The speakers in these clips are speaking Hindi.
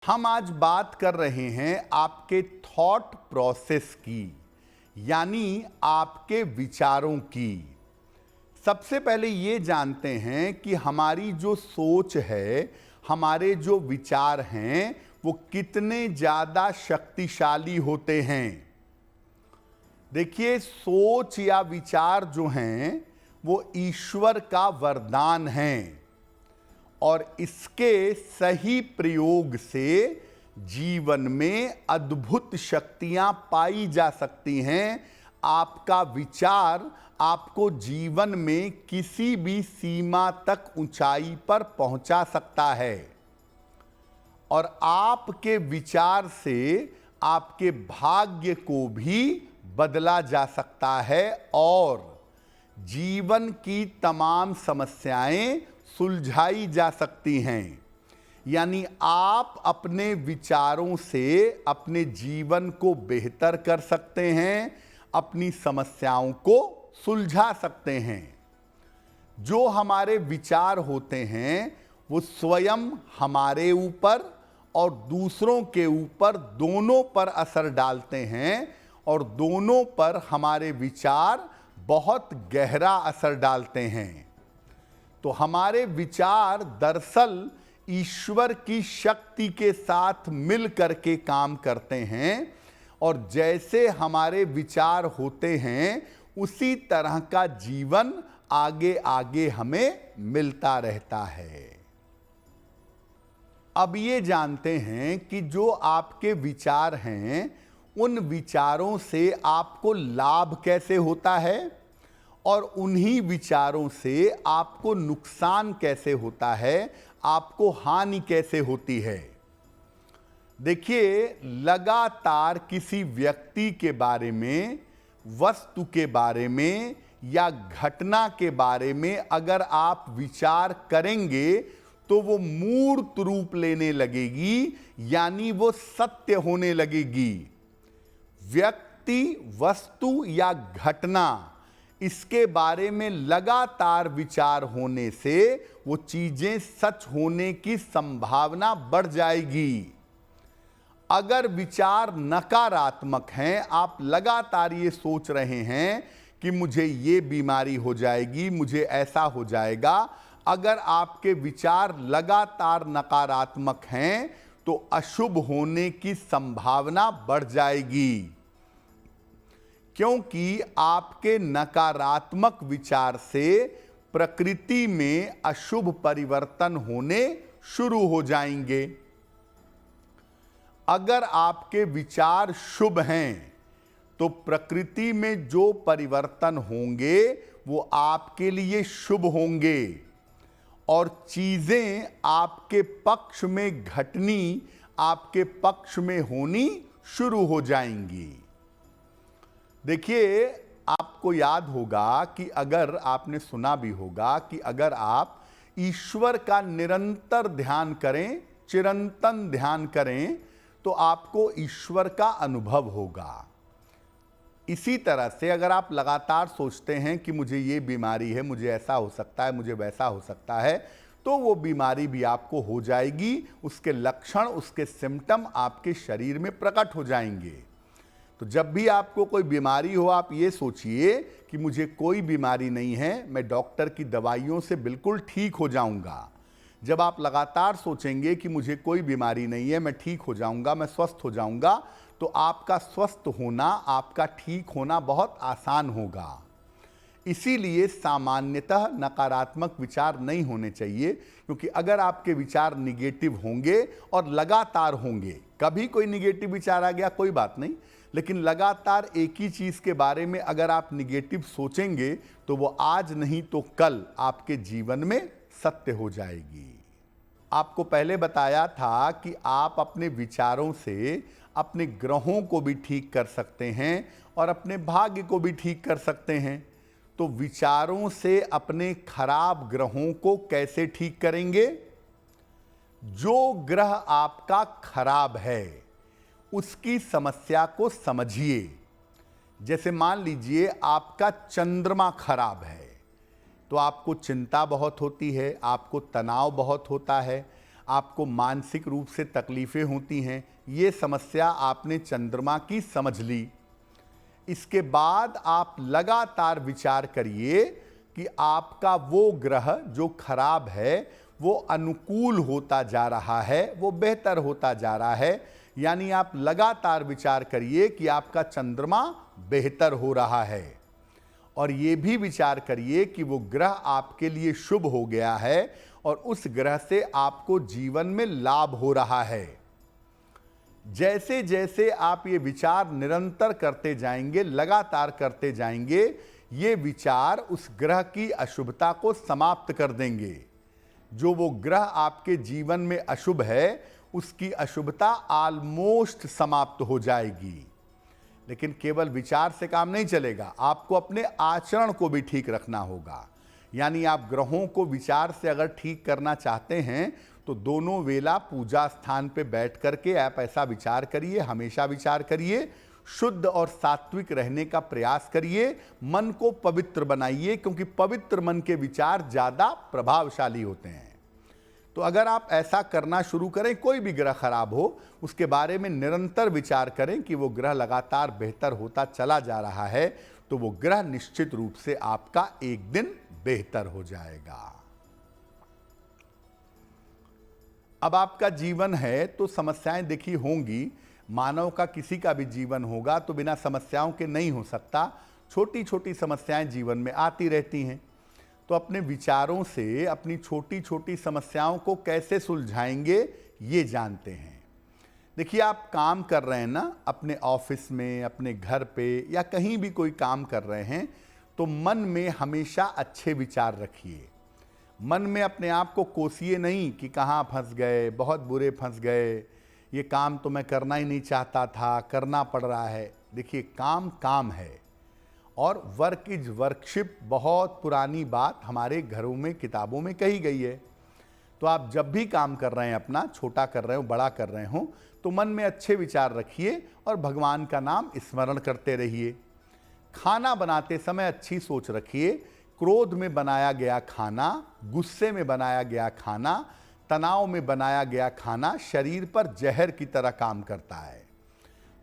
हम आज बात कर रहे हैं आपके थॉट प्रोसेस की, यानी आपके विचारों की। सबसे पहले ये जानते हैं कि हमारी जो सोच है, हमारे जो विचार हैं, वो कितने ज़्यादा शक्तिशाली होते हैं। देखिए, सोच या विचार जो हैं, वो ईश्वर का वरदान हैं और इसके सही प्रयोग से जीवन में अद्भुत शक्तियां पाई जा सकती हैं। आपका विचार आपको जीवन में किसी भी सीमा तक ऊंचाई पर पहुंचा सकता है और आपके विचार से आपके भाग्य को भी बदला जा सकता है और जीवन की तमाम समस्याएं सुलझाई जा सकती हैं। यानी आप अपने विचारों से अपने जीवन को बेहतर कर सकते हैं, अपनी समस्याओं को सुलझा सकते हैं। जो हमारे विचार होते हैं वो स्वयं हमारे ऊपर और दूसरों के ऊपर दोनों पर असर डालते हैं और दोनों पर हमारे विचार बहुत गहरा असर डालते हैं। तो हमारे विचार दरअसल ईश्वर की शक्ति के साथ मिल करके काम करते हैं और जैसे हमारे विचार होते हैं उसी तरह का जीवन आगे आगे हमें मिलता रहता है। अब ये जानते हैं कि जो आपके विचार हैं उन विचारों से आपको लाभ कैसे होता है और उन्हीं विचारों से आपको नुकसान कैसे होता है, आपको हानि कैसे होती है। देखिए, लगातार किसी व्यक्ति के बारे में, वस्तु के बारे में या घटना के बारे में अगर आप विचार करेंगे तो वो मूर्त रूप लेने लगेगी, यानी वो सत्य होने लगेगी। व्यक्ति, वस्तु या घटना, इसके बारे में लगातार विचार होने से वो चीजें सच होने की संभावना बढ़ जाएगी। अगर विचार नकारात्मक हैं, आप लगातार ये सोच रहे हैं कि मुझे ये बीमारी हो जाएगी, मुझे ऐसा हो जाएगा, अगर आपके विचार लगातार नकारात्मक हैं तो अशुभ होने की संभावना बढ़ जाएगी, क्योंकि आपके नकारात्मक विचार से प्रकृति में अशुभ परिवर्तन होने शुरू हो जाएंगे। अगर आपके विचार शुभ हैं तो प्रकृति में जो परिवर्तन होंगे वो आपके लिए शुभ होंगे और चीजें आपके पक्ष में घटनी, आपके पक्ष में होनी शुरू हो जाएंगी। देखिए, आपको याद होगा कि अगर आपने सुना भी होगा कि अगर आप ईश्वर का निरंतर ध्यान करें, चिरंतन ध्यान करें, तो आपको ईश्वर का अनुभव होगा। इसी तरह से अगर आप लगातार सोचते हैं कि मुझे ये बीमारी है, मुझे ऐसा हो सकता है, मुझे वैसा हो सकता है, तो वो बीमारी भी आपको हो जाएगी, उसके लक्षण, उसके सिम्टम आपके शरीर में प्रकट हो जाएंगे। तो जब भी आपको कोई बीमारी हो, आप ये सोचिए कि मुझे कोई बीमारी नहीं है, मैं डॉक्टर की दवाइयों से बिल्कुल ठीक हो जाऊंगा। जब आप लगातार सोचेंगे कि मुझे कोई बीमारी नहीं है, मैं ठीक हो जाऊंगा, मैं स्वस्थ हो जाऊंगा, तो आपका स्वस्थ होना, आपका ठीक होना बहुत आसान होगा। इसीलिए सामान्यतः नकारात्मक विचार नहीं होने चाहिए, क्योंकि अगर आपके विचार निगेटिव होंगे और लगातार होंगे, कभी कोई निगेटिव विचार आ गया कोई बात नहीं, लेकिन लगातार एक ही चीज़ के बारे में अगर आप निगेटिव सोचेंगे तो वो आज नहीं तो कल आपके जीवन में सत्य हो जाएगी। आपको पहले बताया था कि आप अपने विचारों से अपने ग्रहों को भी ठीक कर सकते हैं और अपने भाग्य को भी ठीक कर सकते हैं। तो विचारों से अपने खराब ग्रहों को कैसे ठीक करेंगे? जो ग्रह आपका खराब है उसकी समस्या को समझिए। जैसे मान लीजिए आपका चंद्रमा खराब है तो आपको चिंता बहुत होती है, आपको तनाव बहुत होता है, आपको मानसिक रूप से तकलीफ़ें होती हैं, ये समस्या आपने चंद्रमा की समझ ली। इसके बाद आप लगातार विचार करिए कि आपका वो ग्रह जो खराब है वो अनुकूल होता जा रहा है, वो बेहतर होता जा रहा है। यानी आप लगातार विचार करिए कि आपका चंद्रमा बेहतर हो रहा है, और ये भी विचार करिए कि वो ग्रह आपके लिए शुभ हो गया है और उस ग्रह से आपको जीवन में लाभ हो रहा है। जैसे जैसे आप ये विचार निरंतर करते जाएंगे, लगातार करते जाएंगे, ये विचार उस ग्रह की अशुभता को समाप्त कर देंगे। जो वो ग्रह आपके जीवन में अशुभ है, उसकी अशुभता ऑलमोस्ट समाप्त हो जाएगी। लेकिन केवल विचार से काम नहीं चलेगा, आपको अपने आचरण को भी ठीक रखना होगा। यानी आप ग्रहों को विचार से अगर ठीक करना चाहते हैं तो दोनों वेला पूजा स्थान पे बैठ करके आप ऐसा विचार करिए, हमेशा विचार करिए, शुद्ध और सात्विक रहने का प्रयास करिए, मन को पवित्र बनाइए, क्योंकि पवित्र मन के विचार ज़्यादा प्रभावशाली होते हैं। तो अगर आप ऐसा करना शुरू करें, कोई भी ग्रह खराब हो उसके बारे में निरंतर विचार करें कि वो ग्रह लगातार बेहतर होता चला जा रहा है, तो वो ग्रह निश्चित रूप से आपका एक दिन बेहतर हो जाएगा। अब आपका जीवन है तो समस्याएं देखी होंगी, मानव का किसी का भी जीवन होगा तो बिना समस्याओं के नहीं हो सकता। छोटी छोटी समस्याएं जीवन में आती रहती हैं, तो अपने विचारों से अपनी छोटी छोटी समस्याओं को कैसे सुलझाएंगे ये जानते हैं। देखिए, आप काम कर रहे हैं ना, अपने ऑफिस में, अपने घर पे या कहीं भी कोई काम कर रहे हैं, तो मन में हमेशा अच्छे विचार रखिए। मन में अपने आप को कोसिए नहीं कि कहाँ फंस गए, बहुत बुरे फंस गए, ये काम तो मैं करना ही नहीं चाहता था, करना पड़ रहा है। देखिए, काम काम है और वर्क इज वर्कशिप बहुत पुरानी बात हमारे घरों में, किताबों में कही गई है। तो आप जब भी काम कर रहे हैं, अपना छोटा कर रहे हो, बड़ा कर रहे हो, तो मन में अच्छे विचार रखिए और भगवान का नाम स्मरण करते रहिए। खाना बनाते समय अच्छी सोच रखिए। क्रोध में बनाया गया खाना, गुस्से में बनाया गया खाना, तनाव में बनाया गया खाना शरीर पर जहर की तरह काम करता है।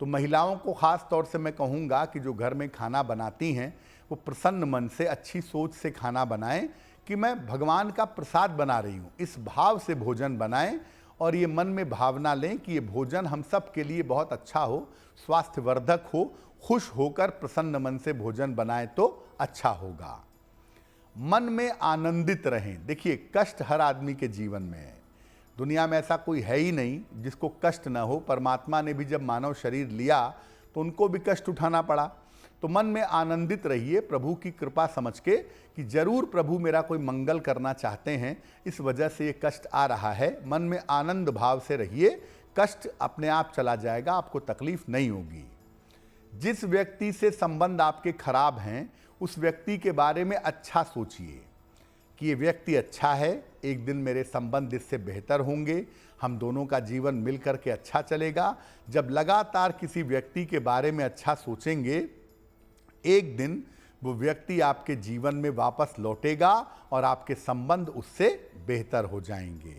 तो महिलाओं को ख़ास तौर से मैं कहूँगा कि जो घर में खाना बनाती हैं वो प्रसन्न मन से, अच्छी सोच से खाना बनाएं कि मैं भगवान का प्रसाद बना रही हूँ, इस भाव से भोजन बनाएं और ये मन में भावना लें कि ये भोजन हम सब के लिए बहुत अच्छा हो, स्वास्थ्यवर्धक हो। खुश होकर प्रसन्न मन से भोजन बनाएं तो अच्छा होगा। मन में आनंदित रहें। देखिए, कष्ट हर आदमी के जीवन में है, दुनिया में ऐसा कोई है ही नहीं जिसको कष्ट ना हो। परमात्मा ने भी जब मानव शरीर लिया तो उनको भी कष्ट उठाना पड़ा। तो मन में आनंदित रहिए, प्रभु की कृपा समझ के कि जरूर प्रभु मेरा कोई मंगल करना चाहते हैं, इस वजह से ये कष्ट आ रहा है। मन में आनंद भाव से रहिए, कष्ट अपने आप चला जाएगा, आपको तकलीफ नहीं होगी। जिस व्यक्ति से संबंध आपके खराब हैं उस व्यक्ति के बारे में अच्छा सोचिए कि ये व्यक्ति अच्छा है, एक दिन मेरे संबंध इससे बेहतर होंगे, हम दोनों का जीवन मिल करके अच्छा चलेगा। जब लगातार किसी व्यक्ति के बारे में अच्छा सोचेंगे, एक दिन वो व्यक्ति आपके जीवन में वापस लौटेगा और आपके संबंध उससे बेहतर हो जाएंगे।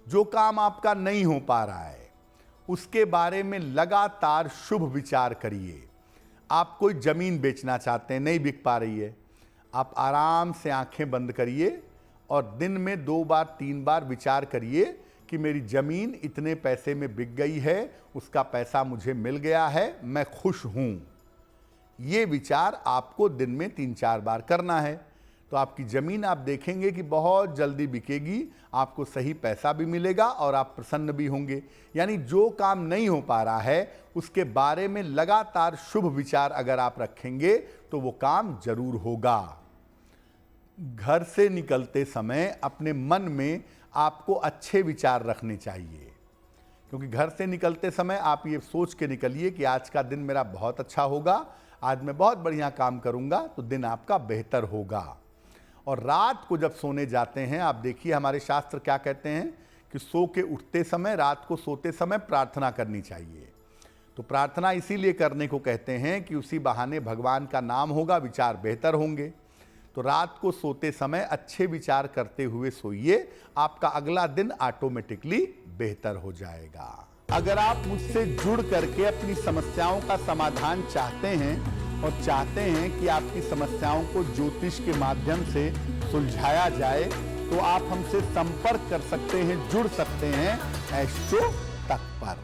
जो काम आपका नहीं हो पा रहा है उसके बारे में लगातार शुभ विचार करिए। आप कोई ज़मीन बेचना चाहते हैं, नहीं बिक पा रही है, आप आराम से आंखें बंद करिए और दिन में 2 बार 3 बार विचार करिए कि मेरी ज़मीन इतने पैसे में बिक गई है, उसका पैसा मुझे मिल गया है, मैं खुश हूँ। ये विचार आपको दिन में 3-4 बार करना है, तो आपकी ज़मीन आप देखेंगे कि बहुत जल्दी बिकेगी, आपको सही पैसा भी मिलेगा और आप प्रसन्न भी होंगे। यानी जो काम नहीं हो पा रहा है उसके बारे में लगातार शुभ विचार अगर आप रखेंगे तो वो काम जरूर होगा। घर से निकलते समय अपने मन में आपको अच्छे विचार रखने चाहिए, क्योंकि घर से निकलते समय आप ये सोच के निकलिए कि आज का दिन मेरा बहुत अच्छा होगा, आज मैं बहुत बढ़िया काम करूंगा, तो दिन आपका बेहतर होगा। और रात को जब सोने जाते हैं, आप देखिए हमारे शास्त्र क्या कहते हैं कि सो के उठते समय, रात को सोते समय प्रार्थना करनी चाहिए। तो प्रार्थना इसीलिए करने को कहते हैं कि उसी बहाने भगवान का नाम होगा, विचार बेहतर होंगे। तो तो रात को सोते समय अच्छे विचार करते हुए सोइए, आपका अगला दिन ऑटोमेटिकली बेहतर हो जाएगा। अगर आप मुझसे जुड़ करके अपनी समस्याओं का समाधान चाहते हैं और चाहते हैं कि आपकी समस्याओं को ज्योतिष के माध्यम से सुलझाया जाए, तो आप हमसे संपर्क कर सकते हैं, जुड़ सकते हैं एस्ट्रो तक पर।